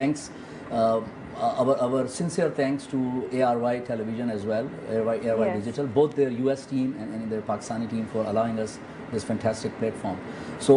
Thanks. Our sincere thanks to ARY Television as well, ARY Yes. Digital, both their US team and their Pakistani team for allowing us this fantastic platform. So,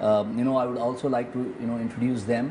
I would also like to introduce them.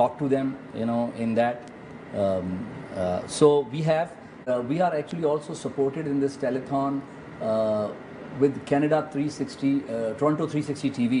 talk to them in that. So we are actually also supported in this telethon with Canada 360 Toronto 360 TV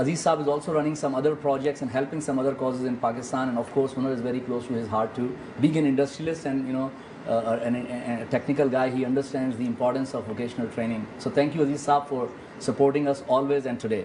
Aziz Saab is also running some other projects and helping some other causes in Pakistan, and of course Hunar is very close to his heart too. Being an industrialist and a technical guy, he understands the importance of vocational training. So thank you Aziz Saab for supporting us always and today.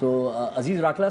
So Aziz Rakla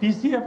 TCF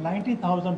90,000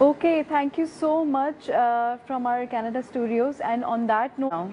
Okay, thank you so much from our Canada studios, and on that note,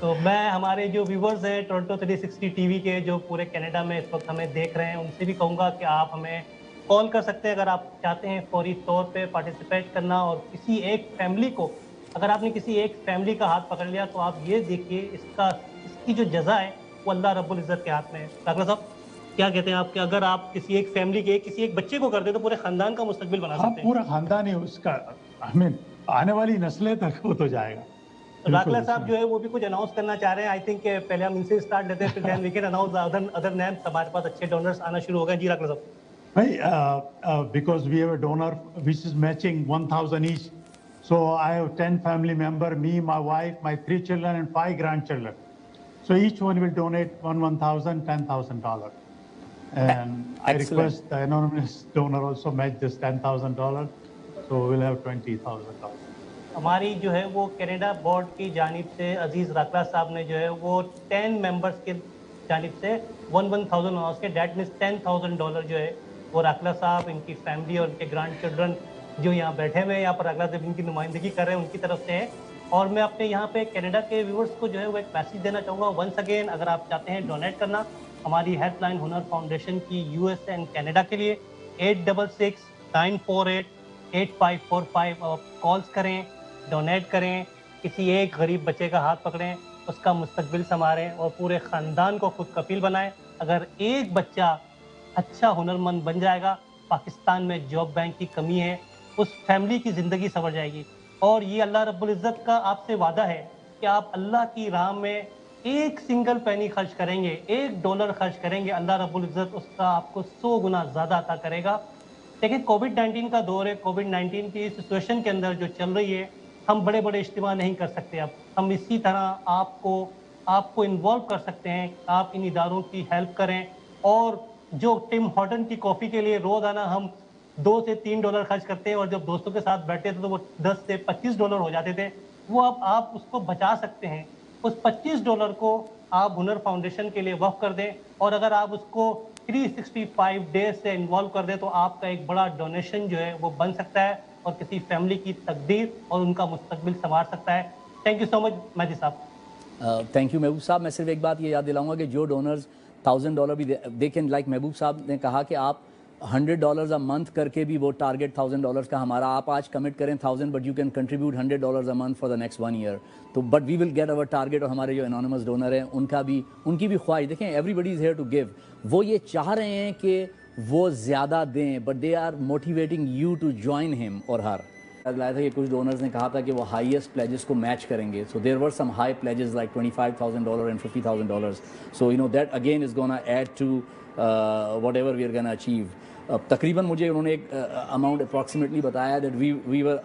تو میں ہمارے جو viewers ہیں Toronto 360 T V کے جو پورے Canada میں اس وقت ہمیں دیکھ رہے ہیں ان سے بھی کہوں گا کہ آپ ہمیں کال کر سکتے ہیں اگر آپ چاہتے ہیں فوری طور پہ پارٹیسپیٹ کرنا. اور کسی ایک فیملی کو اگر آپ نے کسی ایک فیملی کا ہاتھ پکڑ لیا تو آپ یہ دیکھیے اس کی جو جزا ہے وہ اللہ رب العزت کے ہاتھ میں ہے. راکھلا صاحب کیا کہتے ہیں آپ کہ اگر آپ کسی ایک فیملی کے کسی ایک بچے کو کر دیں تو پورے خاندان کا مستقبل بنا ہاں سکتے ہیں. پورا خاندان ہی اس کا آنے والی نسلیں تک وہ تو جائے گا. راکھلا بالکل اس صاحب میں جو ہے وہ بھی کچھ اناؤنس کرنا چاہ رہے ہیں. آئی تھنک پہلے ہم ان سے اسٹارٹ لیتے ہیں پھر then we can announce other names. ہمارے پاس اچھے ڈونرز آنا شروع ہو گئے. جی راکھلا صاحب. بھائی because we have a donor which is matching 1,000 each. So I have 10 family member, me, my wife, my 3 children and 5 grandchildren. So each one will donate $1,000, $10,000. And I Excellent. request the anonymous donor also match this $10,000. So we'll have $20,000. ہماری جو ہے وہ Canada board کی جانب سے عزیز راکھلا صاحب نے جو ہے وہ 10 ممبرس کے جانب سے 1,000 اناؤنس کے دیٹ مینس $10,000 جو ہے وہ راکھلا صاحب ان کی فیملی اور ان کے گرانڈ چلڈرن جو یہاں بیٹھے ہوئے ہیں یہاں پر راکھلا صاحب ان کی نمائندگی کر رہے ہیں ان کی طرف سے ہے. اور میں اپنے یہاں پہ کینیڈا کے ویورز کو جو ہے وہ ایک میسیج دینا چاہوں گا ونس اگین. اگر آپ چاہتے ہیں ڈونیٹ کرنا ہماری ہیلپ لائن ہنر فاؤنڈیشن کی یو ایس اینڈ کینیڈا کے لیے 866-948-8545 آپ کالز کریں, ڈونیٹ کریں, کسی ایک غریب بچے کا ہاتھ پکڑیں, اس کا مستقبل سنواریں اور پورے خاندان کو خود کفیل بنائیں. اگر ایک بچہ اچھا ہنرمند بن جائے گا پاکستان میں جاب بینک کی کمی ہے, اس فیملی کی زندگی سنور جائے گی. اور یہ اللہ رب العزت کا آپ سے وعدہ ہے کہ آپ اللہ کی راہ میں ایک سنگل پینی خرچ کریں گے, $1 خرچ کریں گے, اللہ رب العزت اس کا آپ کو 100 گنا زیادہ عطا کرے گا. دیکھیں کووڈ-19 کا دور ہے, کووڈ-19 کی سچویشن کے اندر جو چل رہی ہے ہم بڑے بڑے اجتماع نہیں کر سکتے. اب ہم اسی طرح آپ کو انوالو کر سکتے ہیں. آپ ان اداروں کی ہیلپ کریں. اور جو ٹم ہارٹن کی کافی کے لیے روزانہ ہم $2 سے $3 خرچ کرتے ہیں اور جب دوستوں کے ساتھ بیٹھتے تھے تو وہ $10 سے $25 ہو جاتے تھے, وہ اب آپ اس کو بچا سکتے ہیں. اس $25 کو آپ ہنر فاؤنڈیشن کے لیے وقف کر دیں, اور اگر آپ اس کو 365 ڈیز سے انوالو کر دیں تو آپ کا ایک بڑا ڈونیشن جو ہے وہ بن سکتا ہے اور کسی فیملی کی تقدیر اور ان کا مستقبل سنوار سکتا ہے. تھینک یو سو مچ مہدی صاحب. تھینک یو محبوب صاحب. میں صرف ایک بات یہ یاد دلاؤں گا کہ جو ڈونرز $1,000 بھی دیکھیں, لائک محبوب صاحب نے کہا کہ آپ $100 منتھ کر کے بھی وہ ٹارگیٹ $1,000 کا ہمارا, آپ آج کمٹ کریں 1,000 but you can contribute $100 month for the next 1 year. تو but we will get over target. اور ہمارے جو انانیمس ڈونر ہیں ان کی بھی خواہش دیکھیں, everybody is here to give. وہ یہ چاہ رہے ہیں کہ وہ زیادہ دیں but they are motivating you to join ہم اور ہر. لایا تھا کہ کچھ ڈونرز نے کہا تھا کہ وہ ہائیسٹ پلیجز کو میچ کریں گے. So there were some high pledges like $25,000 and $50,000. So you know that again is gonna add to whatever we are gonna achieve. تقریباً مجھے انہوں نے ایک اماؤنٹ اپروکسیمیٹلی بتایا that we were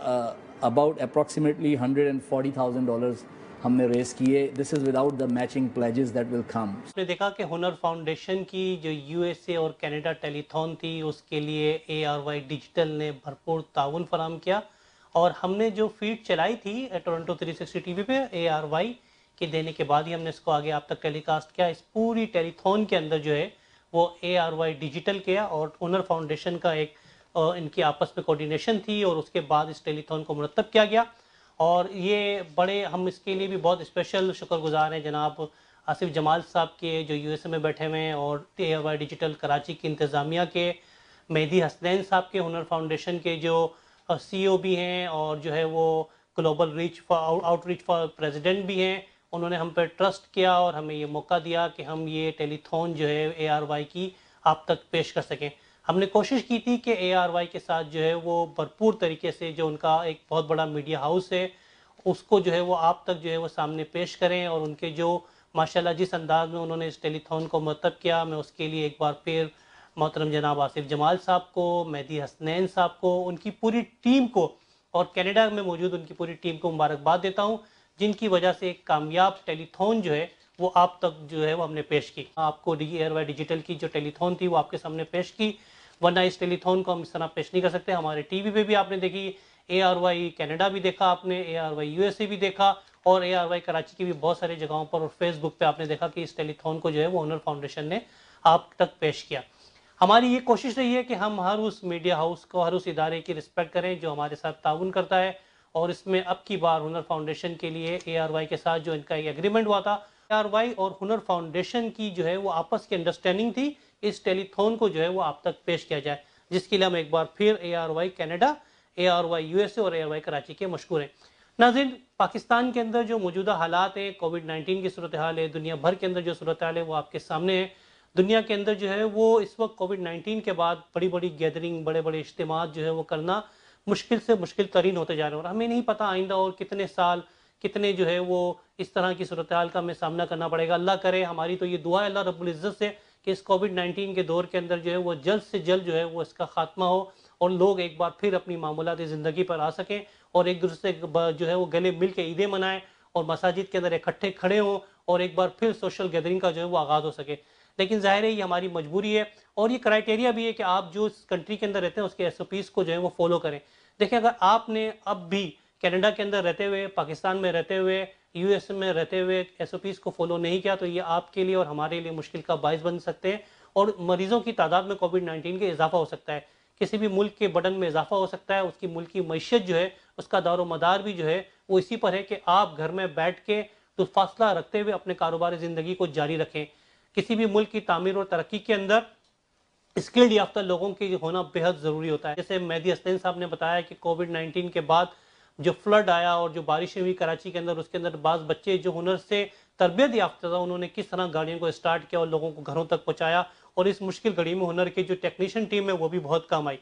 about approximately $140,000 ہم نے ریز کیے. This is without the matching pledges that will come. آپ نے دیکھا کہ ہنر فاؤنڈیشن کی جو یو ایس اے اور کینیڈا ٹیلی تھون تھی اس کے لیے ARY ڈیجیٹل نے بھرپور تعاون فراہم کیا, اور ہم نے جو فیڈ چلائی تھی ٹورنٹو 360 ٹی وی پہ ARY کے دینے کے بعد ہی ہم نے اس کو آگے آپ تک ٹیلی کاسٹ کیا. اس پوری ٹیلی تھون کے اندر جو ہے وہ ARY ڈیجیٹل کیا اور ہنر فاؤنڈیشن کا ایک ان کی آپس میں کوارڈینیشن تھی, اور اس کے بعد اس ٹیلی تھون کو مرتب کیا گیا. اور یہ بڑے ہم اس کے لیے بھی بہت اسپیشل شکر گزار ہیں جناب آصف جمال صاحب کے جو یو ایس اے میں بیٹھے ہوئے ہیں, اور ARY ڈیجیٹل کراچی کی انتظامیہ کے, مہدی حسنین صاحب کے ہنر فاؤنڈیشن کے جو CEO بھی ہیں اور جو ہے وہ global out reach for president بھی ہیں. انہوں نے ہم پہ ٹرسٹ کیا اور ہمیں یہ موقع دیا کہ ہم یہ ٹیلی تھون جو ہے ARY کی آپ تک پیش کر سکیں. ہم نے کوشش کی تھی کہ ARY کے ساتھ جو ہے وہ بھرپور طریقے سے جو ان کا ایک بہت بڑا میڈیا ہاؤس ہے اس کو جو ہے وہ آپ تک جو ہے وہ سامنے پیش کریں, اور ان کے جو ماشاءاللہ جس انداز میں انہوں نے اس ٹیلی تھون کو مرتب کیا, میں اس کے لیے ایک بار پھر محترم جناب آصف جمال صاحب کو, مہدی حسنین صاحب کو, ان کی پوری ٹیم کو اور کینیڈا میں موجود ان کی پوری ٹیم کو مبارکباد دیتا ہوں, جن کی وجہ سے ایک کامیاب ٹیلی تھون جو ہے وہ آپ تک جو ہے وہ ہم نے پیش کی. آپ کو ARY ڈیجیٹل کی جو ٹیلی تھون تھی وہ آپ کے سامنے پیش کی, ورنہ اس ٹیلی تھون کو ہم اس طرح پیش نہیں کر سکتے. ہمارے ٹی وی پہ بھی آپ نے دیکھی, ARY کینیڈا بھی دیکھا آپ نے, ARY USA بھی دیکھا, اور ARY کراچی کی بھی بہت سارے جگہوں پر, اور فیس بک پہ آپ نے دیکھا کہ اس ٹیلی تھون کو جو ہے وہ ہنر فاؤنڈیشن نے آپ تک پیش کیا. ہماری یہ کوشش رہی ہے کہ ہم ہر اس میڈیا ہاؤس کو, ہر اس ادارے کی رسپیکٹ کریں جو ہمارے ساتھ تعاون کرتا ہے, اور اس میں اب کی بار ہنر فاؤنڈیشن کے لیے ARY کے ساتھ جو ان کا ایک ایگریمنٹ ہوا تھا، ARY اور ہنر فاؤنڈیشن کی جو ہے وہ آپس کی انڈرسٹینڈنگ تھی اس ٹیلی تھون کو جو ہے وہ آپ تک پیش کیا جائے، جس کے لیے ہم ایک بار پھر ARY کینیڈا، ARY USA اور ARY کراچی کے مشکور ہیں۔ ناظرین، پاکستان کے اندر جو موجودہ حالات ہیں، کووڈ-19 کی صورتحال ہے، دنیا بھر کے اندر جو صورتحال ہے وہ آپ کے سامنے ہے۔ دنیا کے اندر جو ہے وہ اس وقت کووڈ-19 کے بعد بڑی بڑی گیدرنگ، بڑے بڑے اجتماعات جو ہے وہ کرنا مشکل سے مشکل ترین ہوتے جا رہے ہیں، اور ہمیں نہیں پتہ آئندہ اور کتنے سال، کتنے جو ہے وہ اس طرح کی صورتحال کا ہمیں سامنا کرنا پڑے گا۔ اللہ کرے، ہماری تو یہ دعا ہے اللہ رب العزت سے کہ اس کووڈ-19 کے دور کے اندر جو ہے وہ جلد سے جلد جو ہے وہ اس کا خاتمہ ہو اور لوگ ایک بار پھر اپنی معمولاتی زندگی پر آ سکیں اور ایک دوسرے سے جو ہے وہ گلے مل کے عیدیں منائیں اور مساجد کے اندر اکٹھے کھڑے ہوں اور ایک بار پھر سوشل گیدرنگ کا جو ہے وہ آغاز ہو سکے۔ لیکن ظاہر ہے یہ ہماری مجبوری ہے اور یہ کرائٹیریا بھی ہے کہ آپ جو اس کنٹری کے اندر رہتے ہیں اس کے SOPs کو جو ہے وہ فالو کریں۔ دیکھیں، اگر آپ نے اب بھی کینیڈا کے اندر رہتے ہوئے، پاکستان میں رہتے ہوئے، US میں رہتے ہوئے SOPs کو فالو نہیں کیا تو یہ آپ کے لیے اور ہمارے لیے مشکل کا باعث بن سکتے ہیں اور مریضوں کی تعداد میں کووڈ-19 کے اضافہ ہو سکتا ہے، کسی بھی ملک کے بڑن میں اضافہ ہو سکتا ہے، اس کی ملکی معیشت جو ہے اس کا دار و مدار بھی جو ہے وہ اسی پر ہے کہ آپ گھر میں بیٹھ کے تو فاصلہ رکھتے ہوئے اپنے کاروباری زندگی کو جاری رکھیں۔ کسی بھی ملک کی تعمیر اور ترقی کے اندر اسکلڈ یافتہ لوگوں کی ہونا بہت ضروری ہوتا ہے۔ جیسے مہدی حسنین صاحب نے بتایا کہ کووڈ-19 کے بعد جو فلڈ آیا اور جو بارشیں ہوئی کراچی کے اندر، اس کے اندر بعض بچے جو ہنر سے تربیت یافتہ تھا انہوں نے کس طرح گاڑیوں کو اسٹارٹ کیا اور لوگوں کو گھروں تک پہنچایا، اور اس مشکل گھڑی میں ہنر کی جو ٹیکنیشین ٹیم ہے وہ بھی بہت کام آئی۔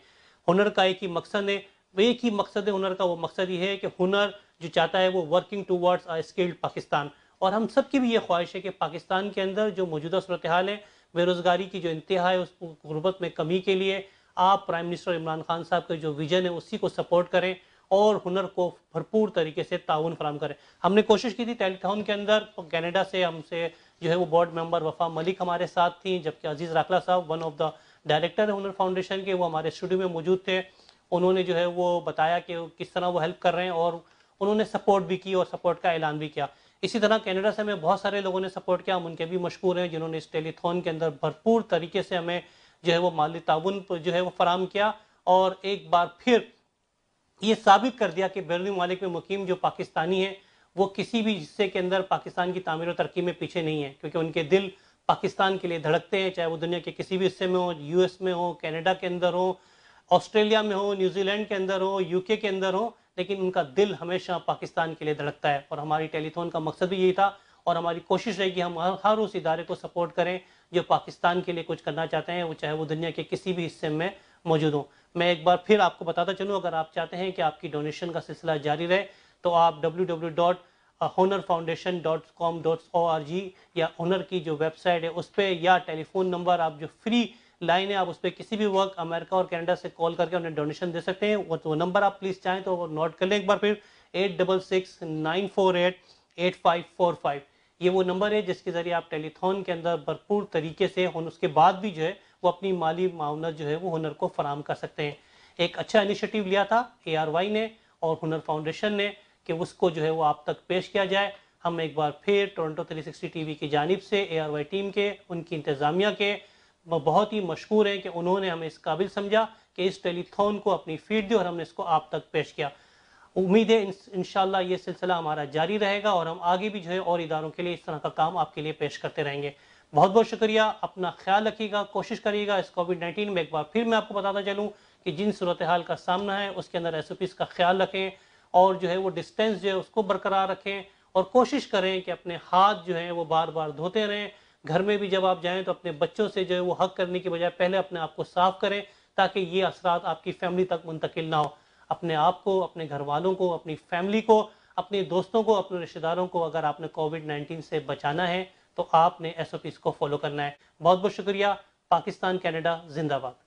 ہنر کا ایک ہی مقصد ہے، ایک ہی مقصد ہے ہنر کا، وہ مقصد یہ ہے کہ ہنر جو چاہتا ہے وہ working towards a skilled Pakistan, اور ہم سب کی بھی یہ خواہش ہے کہ پاکستان کے اندر جو موجودہ صورتحال ہے، بے روزگاری کی جو انتہا ہے، اس غربت میں کمی کے لیے آپ پرائم منسٹر عمران خان صاحب کا جو ویژن ہے اسی کو سپورٹ کریں اور ہنر کو بھرپور طریقے سے تعاون فراہم کریں۔ ہم نے کوشش کی تھی ٹیلی تھون کے اندر، کینیڈا سے ہم سے جو ہے وہ بورڈ ممبر وفا ملک ہمارے ساتھ تھیں، جبکہ عزیز راکھلا صاحب ون آف دا ڈائریکٹر ہنر فاؤنڈیشن کے، وہ ہمارے اسٹوڈیو میں موجود تھے۔ انہوں نے جو ہے وہ بتایا کہ کس طرح وہ ہیلپ کر رہے ہیں اور انہوں نے سپورٹ بھی کی اور سپورٹ کا اعلان بھی کیا۔ اسی طرح کینیڈا سے ہمیں بہت سارے لوگوں نے سپورٹ کیا، ہم ان کے بھی مشکور ہیں جنہوں نے اس ٹیلی تھون کے اندر بھرپور طریقے سے ہمیں جو ہے وہ مالی تعاون جو ہے وہ فراہم کیا، اور ایک بار پھر یہ ثابت کر دیا کہ بیرونی ممالک میں مقیم جو پاکستانی ہیں وہ کسی بھی حصے کے اندر پاکستان کی تعمیر و ترقی میں پیچھے نہیں ہیں، کیونکہ ان کے دل پاکستان کے لیے دھڑکتے ہیں، چاہے وہ دنیا کے کسی بھی حصے میں ہوں، US میں ہوں، کینیڈا کے اندر ہوں، آسٹریلیا میں ہو، نیوزی لینڈ کے اندر ہو، UK کے اندر ہو، لیکن ان کا دل ہمیشہ پاکستان کے لیے دھڑکتا ہے، اور ہماری ٹیلی تھون کا مقصد بھی یہی تھا، اور ہماری کوشش ہے کہ ہم ہر اس ادارے کو سپورٹ کریں جو پاکستان کے لیے کچھ کرنا چاہتے ہیں، وہ چاہے وہ دنیا کے کسی بھی حصے میں موجود ہوں۔ میں ایک بار پھر آپ کو بتاتا چلوں، اگر آپ چاہتے ہیں کہ آپ کی ڈونیشن کا سلسلہ جاری رہے تو آپ www.honorfoundation.com.org یا ہنر کی جو ویب سائٹ ہے اس پہ، یا ٹیلی فون نمبر آپ جو فری لائن ہے آپ اس پہ کسی بھی وقت امریکہ اور کینیڈا سے کال کر کے انہیں ڈونیشن دے سکتے ہیں۔ وہ نمبر آپ پلیز چاہیں تو نوٹ کر لیں ایک بار پھر، 8669488545۔ یہ وہ نمبر ہے جس کے ذریعے آپ ٹیلی تھون کے اندر بھرپور طریقے سے اس کے بعد بھی جو ہے وہ اپنی مالی معاونت جو ہے وہ ہنر کو فراہم کر سکتے ہیں۔ ایک اچھا انیشیٹو لیا تھا ARY نے اور ہنر فاؤنڈیشن نے کہ اس کو جو ہے وہ آپ تک پیش کیا جائے۔ ہم ایک بار پھر ٹورنٹو 360 TV کی جانب سے ARY ٹیم کے، ان کی انتظامیہ کے بہت ہی مشکور ہیں کہ انہوں نے ہمیں اس قابل سمجھا کہ اس ٹیلی تھون کو اپنی فیڈ دی اور ہم نے اس کو آپ تک پیش کیا۔ امید ہے انشاءاللہ یہ سلسلہ ہمارا جاری رہے گا اور ہم آگے بھی جو ہے اور اداروں کے لیے اس طرح کا کام آپ کے لیے پیش کرتے رہیں گے۔ بہت بہت شکریہ، اپنا خیال رکھیے گا، کوشش کریے گا اس کووڈ-19 میں۔ ایک بار پھر میں آپ کو بتاتا چلوں کہ جن صورتحال کا سامنا ہے اس کے اندر SOPs کا خیال رکھیں اور جو ہے وہ ڈسٹینس جو ہے اس کو برقرار رکھیں، اور کوشش کریں کہ اپنے ہاتھ جو ہیں وہ بار بار دھوتے رہیں۔ گھر میں بھی جب آپ جائیں تو اپنے بچوں سے جو ہے وہ حق کرنے کی بجائے پہلے اپنے آپ کو صاف کریں تاکہ یہ اثرات آپ کی فیملی تک منتقل نہ ہو۔ اپنے آپ کو، اپنے گھر والوں کو، اپنی فیملی کو، اپنے دوستوں کو، اپنے رشتہ داروں کو اگر آپ نے کووڈ-19 سے بچانا ہے تو آپ نے SOPs کو فالو کرنا ہے۔ بہت بہت شکریہ۔ پاکستان کینیڈا زندہ باد۔